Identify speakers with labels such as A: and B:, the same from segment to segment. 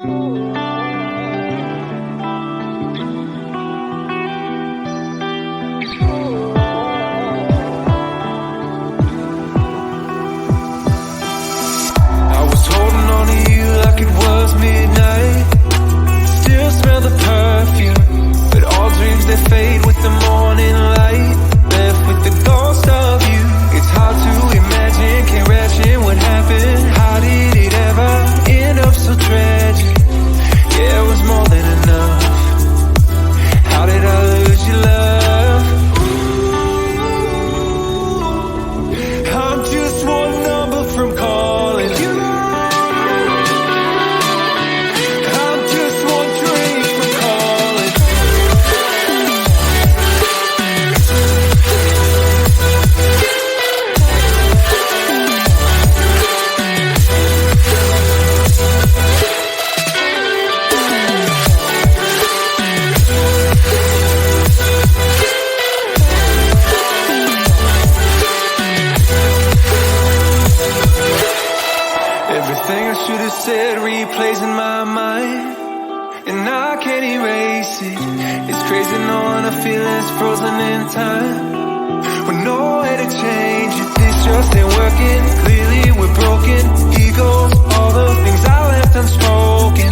A: I was holding on to you like it was midnight. Still smell the perfume, but all dreams they fade with the morning light. Left with the ghost of you. It's hard to imagine, can't imagine what happened. How did it ever end up so tragic? Yeah, it was more than enough. How did I lose your love? I'm just one number from calling you. I'm just one drink from calling. Everything I should have said replays in my mind, and I can't erase it. It's crazy knowing I feel it's frozen in time, with no way to change it. This just ain't working. Clearly we're broken. Egos, all the things I left unspoken.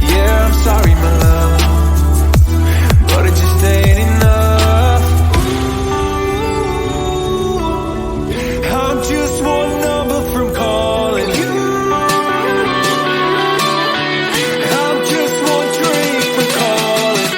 A: Yeah, I'm sorry, my love, but it just ain't enough. I'm just one number from calling you. I'm just one drink from calling.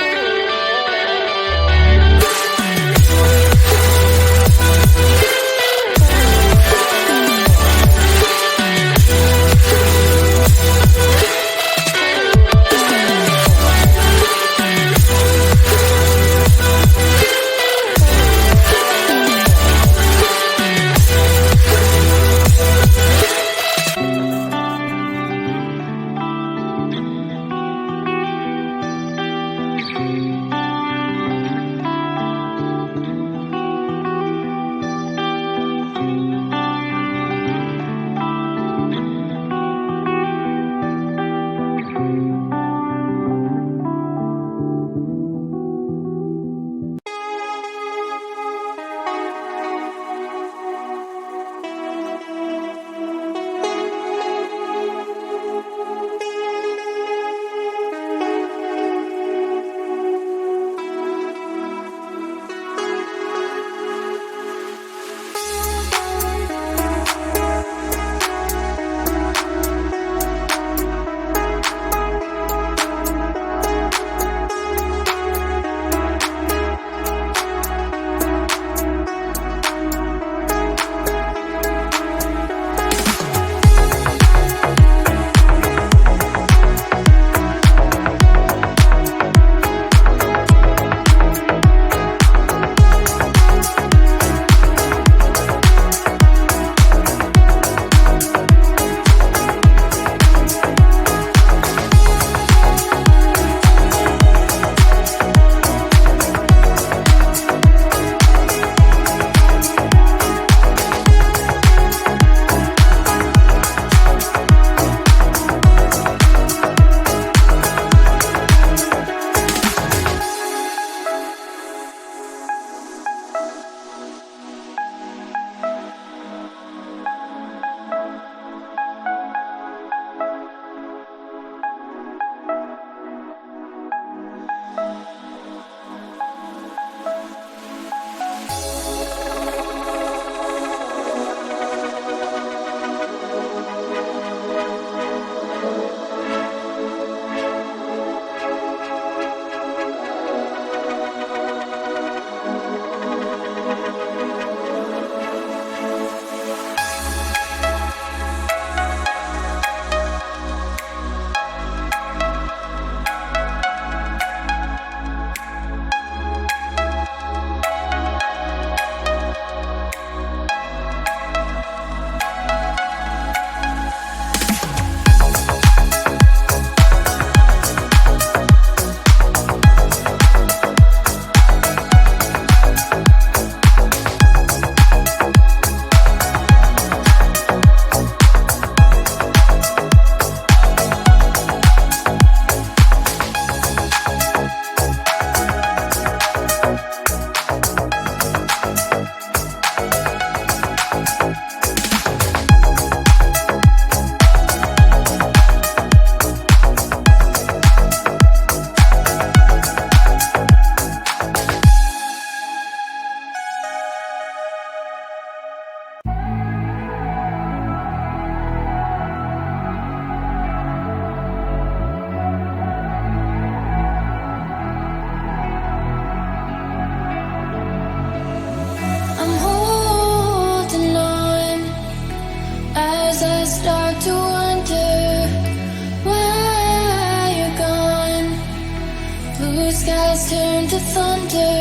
B: skies turn to thunder,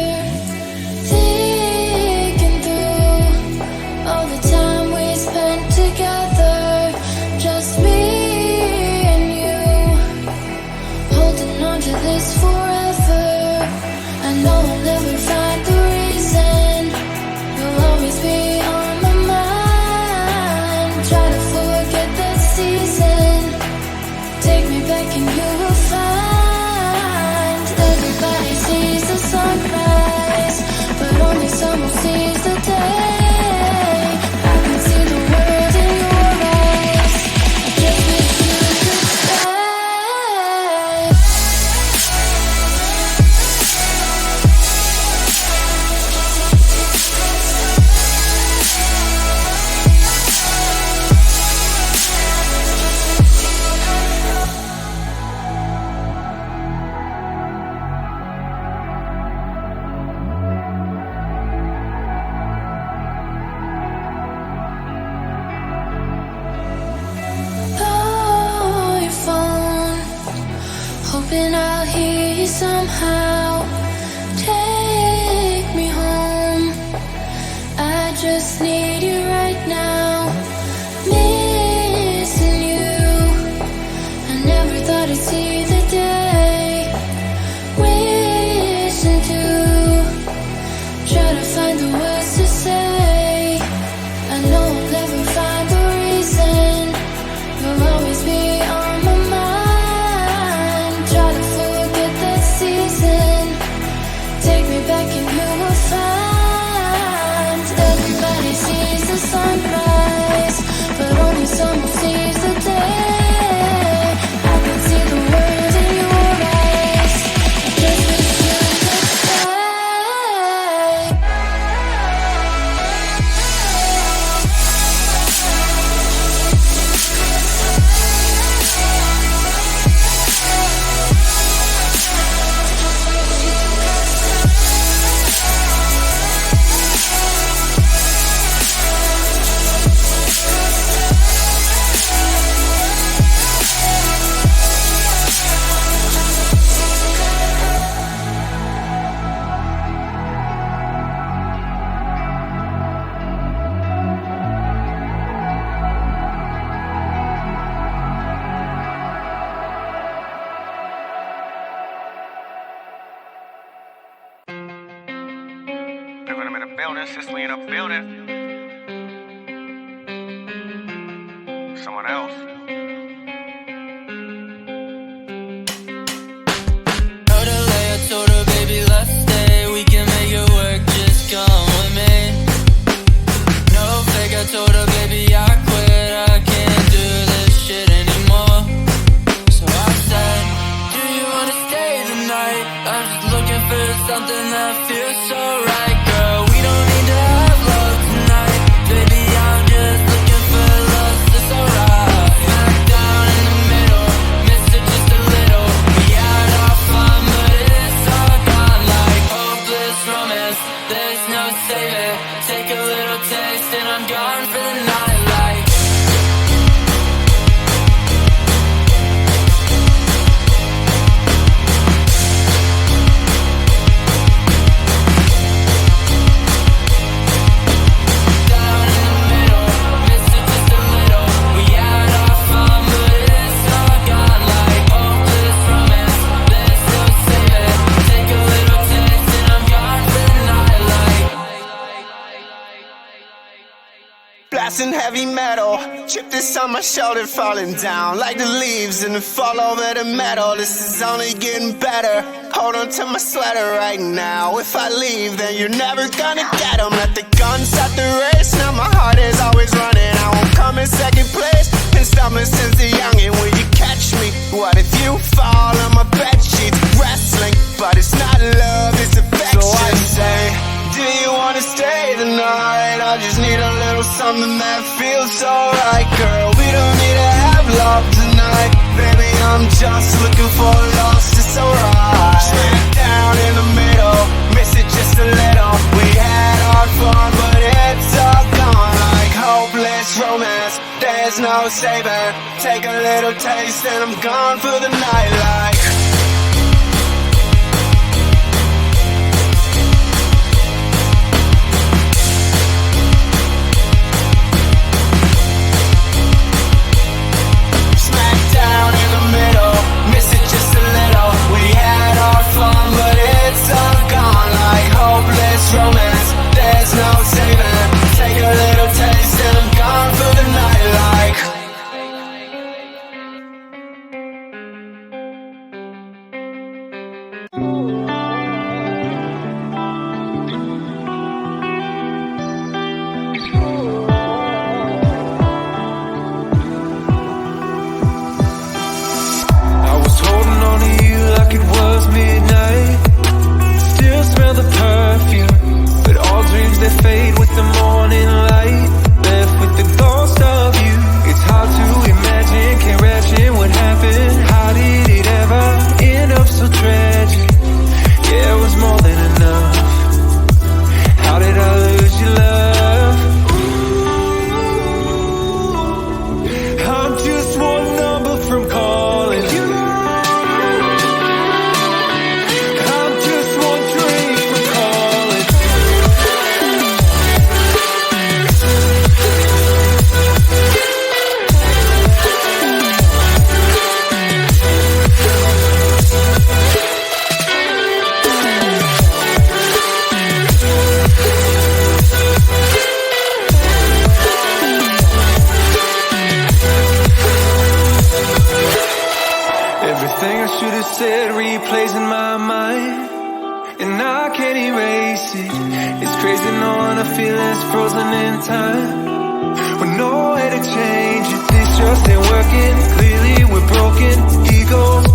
B: thinking through all the time we spent together. Just me and you, holding on to this forever. I know I'll never find the reason. You'll always be on my mind. Try to forget that season. Take me back and you will find. Everybody sees the sunrise, but only someone sees the day. I can see the world in your eyes. I just wish you could stay. Oh, your phone, hoping I'll hear you somehow. Take me home, I just need you right now. Missing you, I never thought I'd see the day. Wishing to try to find the words to say. I know I'll never find the reason. You'll always be on my mind. Try to forget that season. Take me back and you will find. Everybody sees the sunrise, but only someone sees the day. I can see the world in your eyes. I just wish you could stay.
C: Living them in a building, Sicily in a building. Someone else.
D: Told her I told her, baby, let's stay. We can make it work, just come with me. No fake, I told her, baby, I quit. I can't do this shit anymore. So I said, do you wanna stay the night? I'm just looking for something that feels so right, girl. We don't need to have love tonight. Baby, I'm just looking for love, it's alright. Smack down in the middle, missed it just a little. We had our fun, but it's all gone like hopeless romance. There's no saving. Take a little taste and I'm gone for the night like. Down in the middle, missed it just a little. We had our fun, but it's all gone like hopeless romance. There's no saving. Take a little taste and I'm gone for the night like.
E: Blasting heavy metal, chip this on my shoulder, falling down like the leaves and the fall over the metal. This is only getting better. Hold on to my sweater right now. If I leave, then you're never gonna get 'em. Let the gun start the race. Now my heart is always running. I won't come in second place. Been stumbling since a youngin'. Will you catch me? What if you fall on my bed sheets? Wrestling, but it's not love, it's affection. So I say, do you wanna stay the night? I just need a little something that feels so right, girl. We don't need to have love tonight. Baby, I'm just looking for lost, it's alright. Straight down in the middle, miss it just a little. We had our fun, but it's all gone like hopeless romance. There's no saving. Take a little taste and I'm gone for the night like.
A: I was holding on to you like it was midnight. Still smell the perfume, but all dreams they fade with the morning light. Left with the ghost of you. It's hard to imagine, can't imagine what happened. How did it ever end up so tragic? Yeah, it was more than enough. How did I lose your love? I'm just one number from calling you. I'm just one dream from calling. Everything I should have said replays in my mind, and I can't erase it. It's crazy knowing I feel it's frozen in time, with no way to change it. This just ain't working. Clearly we're broken egos,